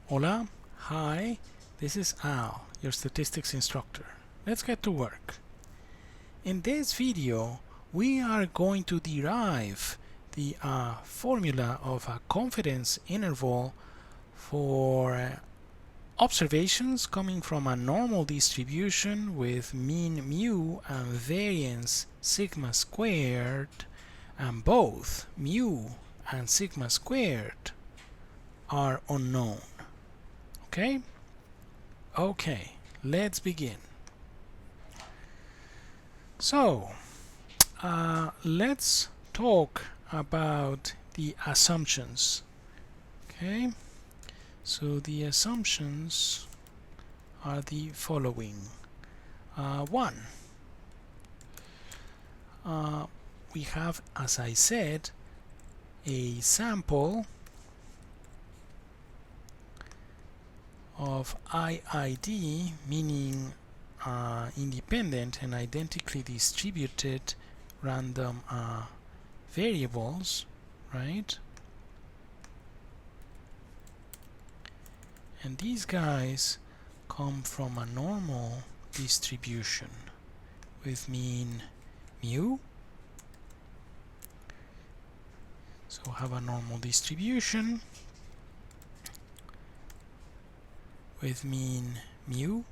Hola, hi, this is Al, your statistics instructor. Let's get to work. In this video, we are going to derive the formula of a confidence interval for observations coming from a normal distribution with mean mu and variance sigma squared, and both mu and sigma squared are unknown. Okay, let's begin. So, let's talk about the assumptions. Okay, so the assumptions are the following. One, we have, as I said, a sample of IID, meaning independent and identically distributed random variables, right? And these guys come from a normal distribution with mean mu. So have a normal distribution with mean mu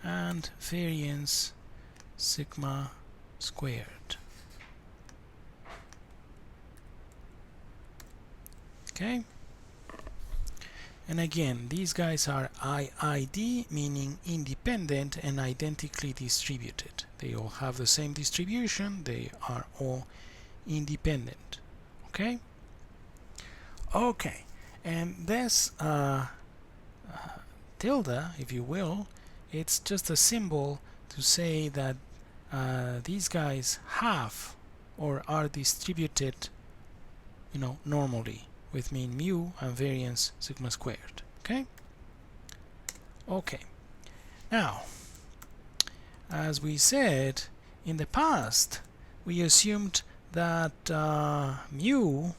and variance sigma squared. Okay, and again, these guys are IID, meaning independent and identically distributed. They all have the same distribution, they are all independent. Okay, and this tilde, if you will, it's just a symbol to say that these guys have or are distributed, normally with mean mu and variance sigma squared. Okay, now, as we said, in the past we assumed that mu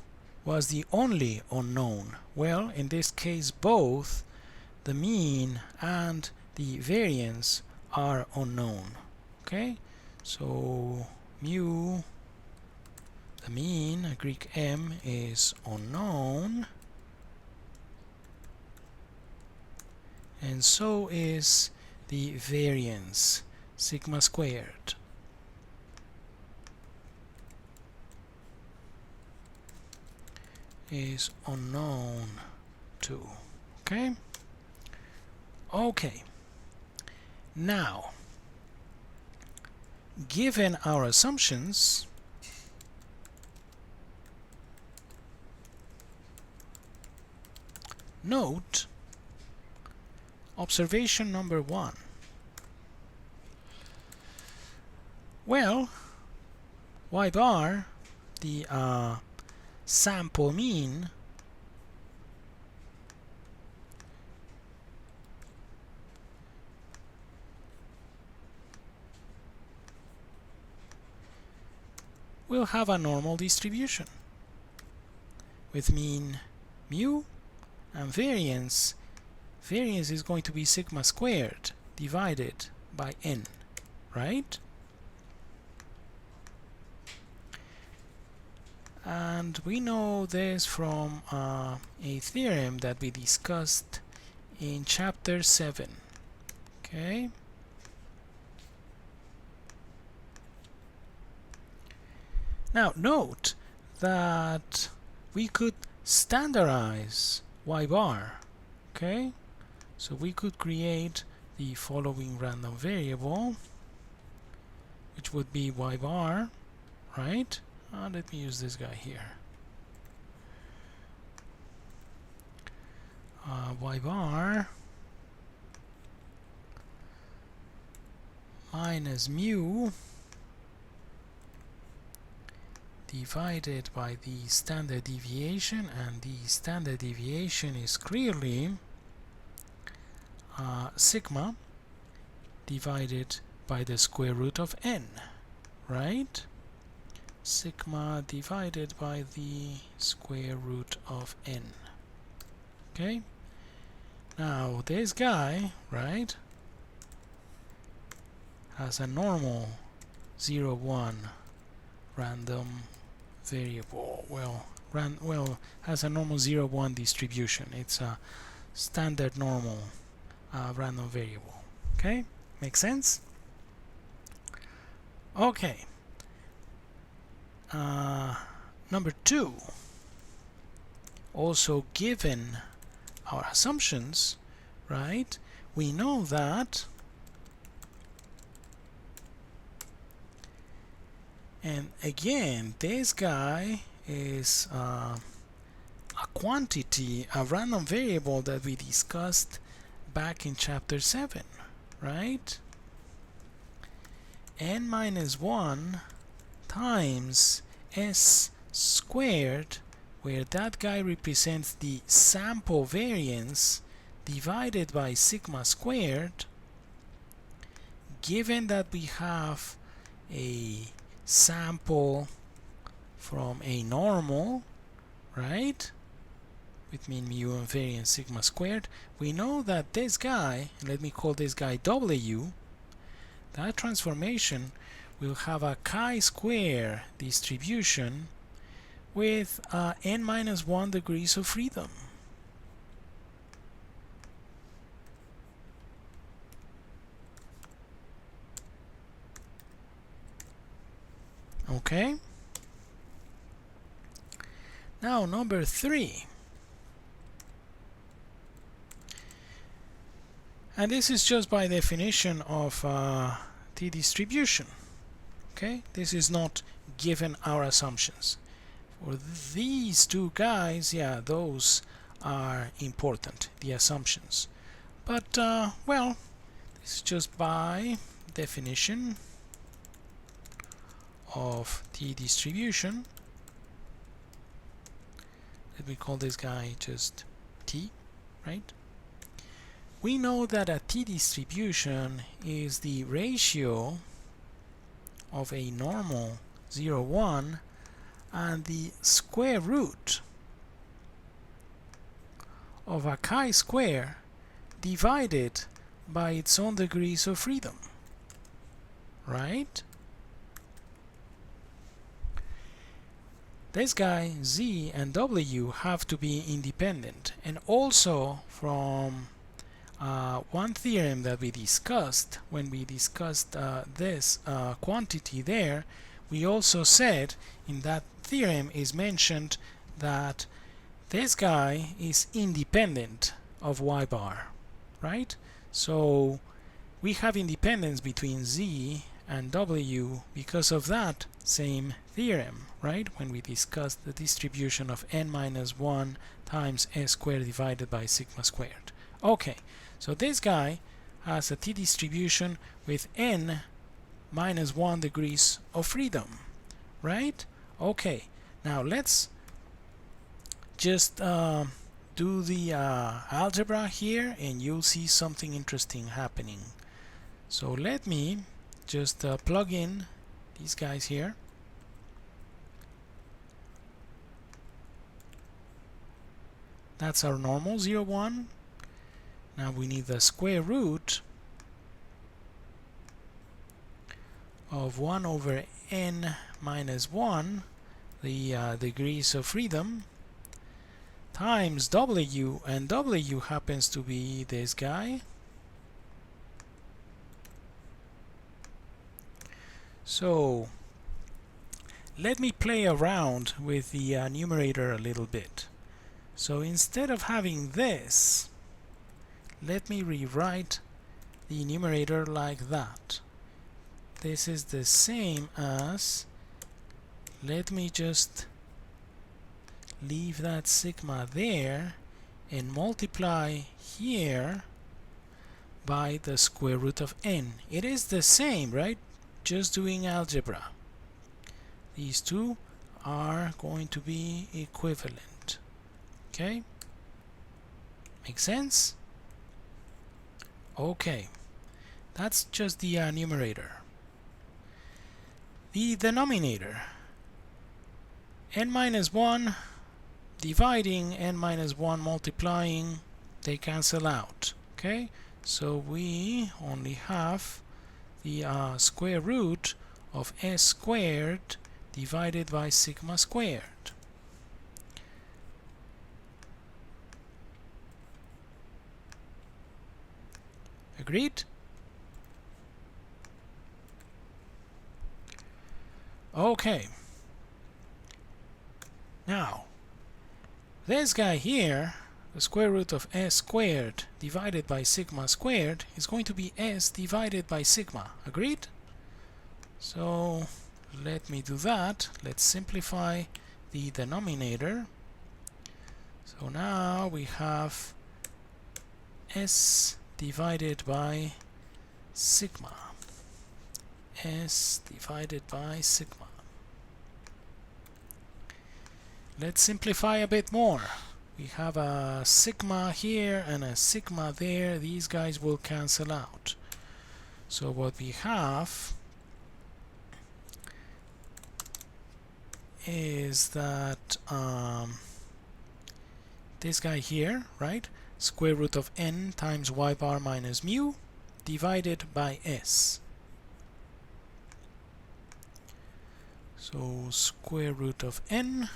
was the only unknown. Well, in this case, both the mean and the variance are unknown. Okay, so mu, the mean, Greek m, is unknown, and so is the variance, sigma squared. Is unknown too. Okay, now, given our assumptions, note observation number 1. Well, y bar, the sample mean, will have a normal distribution with mean mu and variance. Variance is going to be sigma squared divided by n, right? And we know this from a theorem that we discussed in chapter 7. Okay, now note that we could standardize y bar. Okay, so we could create the following random variable, which would be y bar, right? Let me use this guy here. Y bar minus mu divided by the standard deviation, and the standard deviation is clearly sigma divided by the square root of n, right? Sigma divided by the square root of n. Okay, now this guy, right, has a normal 0 1 random variable. Well, has a normal 0 1 distribution. It's a standard normal random variable. Okay, makes sense? Okay. Number 2, also given our assumptions, right, we know that, and again, this guy is a quantity, a random variable that we discussed back in chapter 7, right? N minus 1 times s squared, where that guy represents the sample variance divided by sigma squared, given that we have a sample from a normal, right, with mean mu and variance sigma squared, we know that this guy, let me call this guy W, that transformation will have a chi-square distribution with n minus 1 degrees of freedom. Okay? Now number 3. And this is just by definition of t-distribution. Okay? This is not given our assumptions. For these two guys, yeah, those are important, the assumptions. But, well, this is just by definition of t-distribution. Let me call this guy just t, right? We know that a t-distribution is the ratio of a normal 0, 1 and the square root of a chi-square divided by its own degrees of freedom, right? This guy, z and w, have to be independent. And also from one theorem that we discussed when we discussed this quantity there, we also said in that theorem is mentioned that this guy is independent of y bar, right? So we have independence between z and w because of that same theorem, right? When we discussed the distribution of n minus 1 times s squared divided by sigma squared. Okay, so this guy has a t-distribution with n minus 1 degrees of freedom, right? Okay, now let's just do the algebra here and you'll see something interesting happening. So let me just plug in these guys here. That's our normal 0, 1. Now we need the square root of 1 over n minus 1, the degrees of freedom, times w, and w happens to be this guy. So let me play around with the numerator a little bit. So instead of having this, let me rewrite the numerator like that. This is the same as, let me just leave that sigma there and multiply here by the square root of n. It is the same, right? Just doing algebra. These two are going to be equivalent. Okay? Make sense? Okay. That's just the numerator. The denominator, n minus 1 dividing, n minus 1 multiplying, they cancel out. Okay, so we only have the square root of s squared divided by sigma squared. Agreed? Okay. Now, this guy here, the square root of s squared divided by sigma squared, is going to be s divided by sigma. Agreed? So let me do that. Let's simplify the denominator. So now we have s divided by sigma. S divided by sigma. Let's simplify a bit more. We have a sigma here and a sigma there. These guys will cancel out. So what we have is that this guy here, right? Square root of n times y bar minus mu divided by s. So square root of n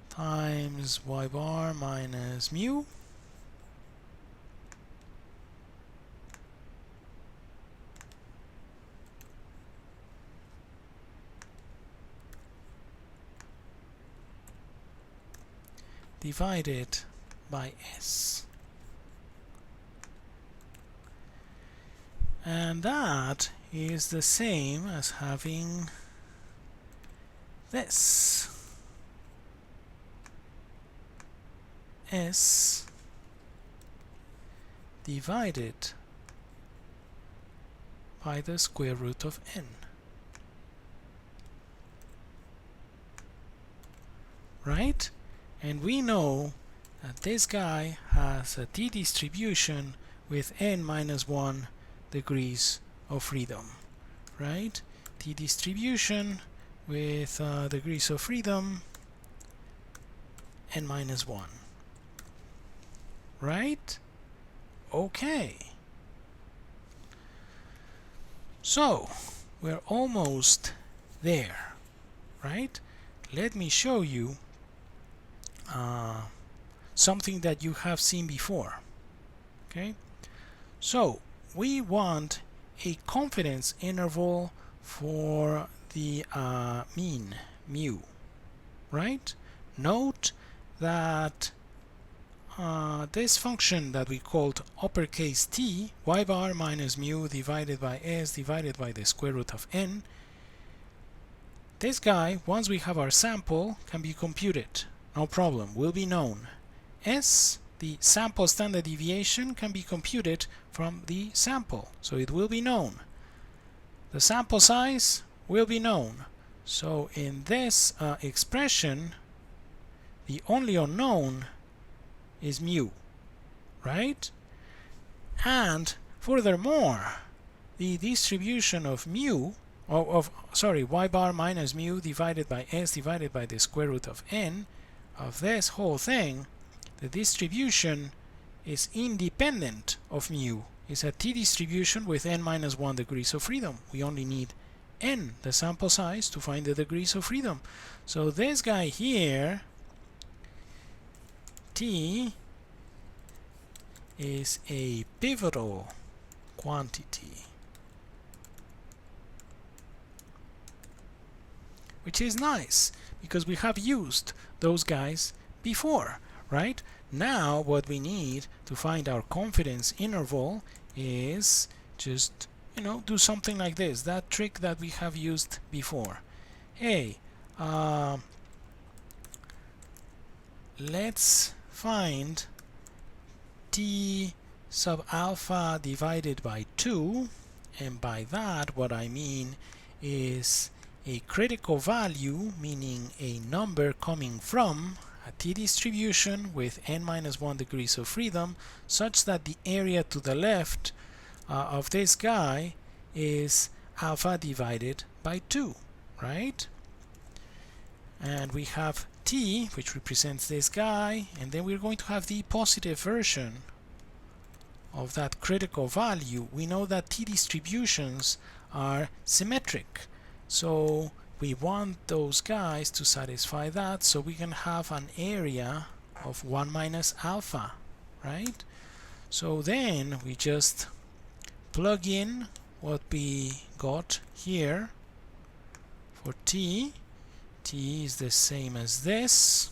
times y bar minus mu divided by s. And that is the same as having this. S divided by the square root of n. Right? And we know that this guy has a t-distribution with n minus 1 degrees of freedom. Right? T-distribution with degrees of freedom n minus 1. Right? Okay. So, we're almost there. Right? Let me show you something that you have seen before. Okay? So, we want a confidence interval for the mean, mu. Right? Note that this function that we called uppercase t, y bar minus mu divided by s divided by the square root of n, this guy, once we have our sample, can be computed. No problem, will be known. S, the sample standard deviation, can be computed from the sample, so it will be known. The sample size will be known. So in this expression, the only unknown is mu, right? And furthermore, the distribution of mu, y bar minus mu divided by s divided by the square root of n, of this whole thing, the distribution is independent of mu. It's a t-distribution with n minus 1 degrees of freedom. We only need n, the sample size, to find the degrees of freedom. So this guy here, t, is a pivotal quantity, which is nice because we have used those guys before, right? Now what we need to find our confidence interval is just, do something like this, that trick that we have used before. Hey, let's find t sub alpha divided by 2, and by that what I mean is a critical value, meaning a number coming from a t-distribution with n minus 1 degrees of freedom, such that the area to the left of this guy is alpha divided by 2, right? and we have t, which represents this guy, and then we're going to have the positive version of that critical value. We know that t distributions are symmetric, so we want those guys to satisfy that, so we can have an area of 1 minus alpha, right? So then we just plug in what we got here for t. T is the same as this,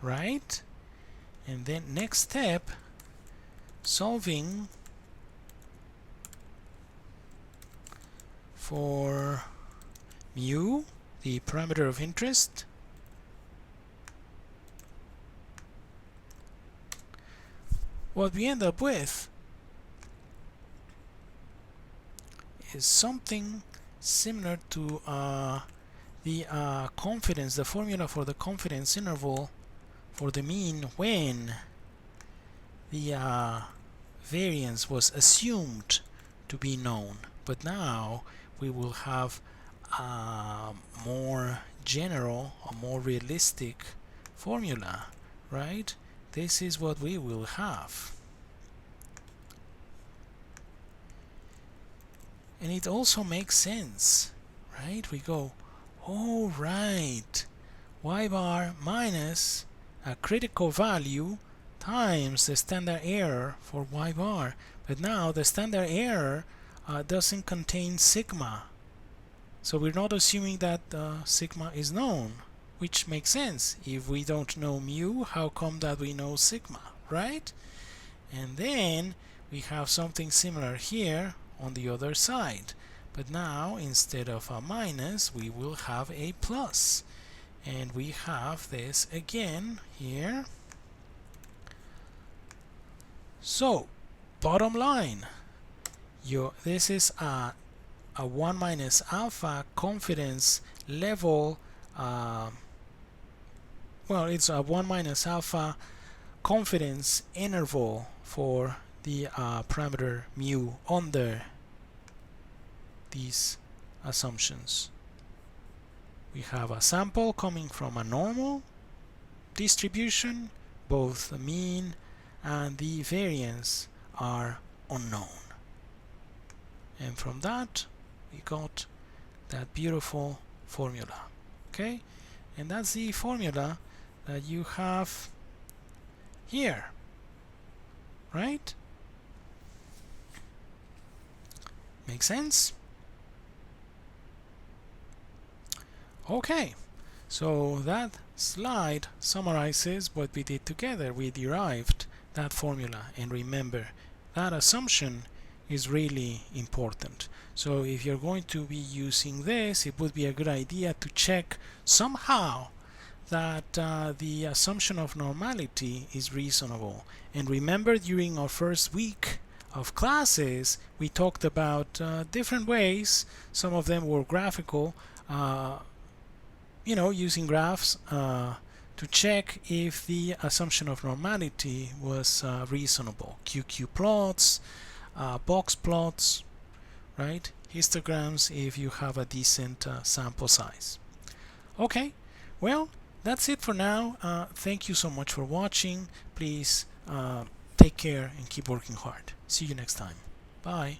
right? And then next step, solving for mu, the parameter of interest. What we end up with is something similar to the confidence, the formula for the confidence interval for the mean when the variance was assumed to be known. But now we will have a more general, a more realistic formula, right? This is what we will have. And it also makes sense, right? We go, oh right, y bar minus a critical value times the standard error for y bar. But now the standard error doesn't contain sigma. So we're not assuming that sigma is known, which makes sense. If we don't know mu, how come that we know sigma, right? And then we have something similar here on the other side. But now instead of a minus, we will have a plus. And we have this again here. So, bottom line, this is a 1 minus alpha confidence level. Well, it's a 1 minus alpha confidence interval for the parameter mu under these assumptions. We have a sample coming from a normal distribution. Both the mean and the variance are unknown. And from that, we got that beautiful formula. Okay? And that's the formula that you have here. Right? Make sense? Okay, so that slide summarizes what we did together. We derived that formula, and remember, that assumption is really important. So if you're going to be using this, it would be a good idea to check somehow that the assumption of normality is reasonable. And remember, during our first week of classes, we talked about different ways. Some of them were graphical, using graphs to check if the assumption of normality was reasonable. QQ plots, box plots, right? Histograms if you have a decent sample size. Okay, well, that's it for now. Thank you so much for watching. Please take care and keep working hard. See you next time. Bye.